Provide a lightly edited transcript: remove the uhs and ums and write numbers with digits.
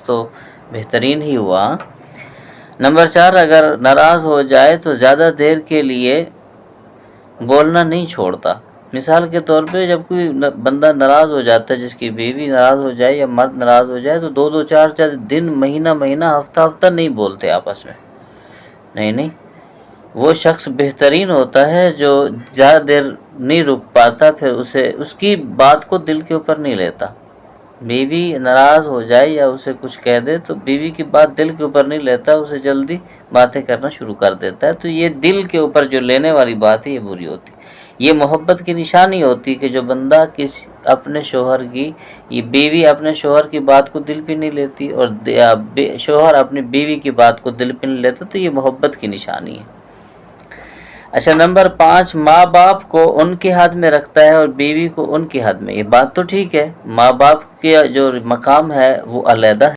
تو بہترین ہی ہوا۔ نمبر 4، اگر ناراض ہو جائے تو زیادہ دیر کے لیے بولنا نہیں چھوڑتا۔ مثال کے طور پہ جب کوئی بندہ ناراض ہو جاتا ہے، جس کی بیوی ناراض ہو جائے یا مرد ناراض ہو جائے، تو 2 4 دن، مہینہ ہفتہ نہیں بولتے آپس میں۔ نہیں، وہ شخص بہترین ہوتا ہے جو زیادہ دیر نہیں رک پاتا، پھر اس کی بات کو دل کے اوپر نہیں لیتا۔ بیوی ناراض ہو جائے یا اسے کچھ کہہ دے تو بیوی کی بات دل کے اوپر نہیں لیتا، اسے جلدی باتیں کرنا شروع کر دیتا ہے۔ تو یہ دل کے اوپر جو لینے والی بات ہے یہ بری ہوتی ہے۔ یہ محبت کی نشانی ہوتی کہ جو بندہ اپنے شوہر کی، یہ بیوی اپنے شوہر کی بات کو دل پہ نہیں لیتی اور شوہر اپنی بیوی کی بات کو دل پہ نہیں لیتا، تو یہ محبت کی نشانی ہے۔ اچھا، نمبر 5، ماں باپ کو ان کے حد میں رکھتا ہے اور بیوی کو ان کے حد میں۔ یہ بات تو ٹھیک ہے، ماں باپ کا جو مقام ہے وہ علیحدہ ہے۔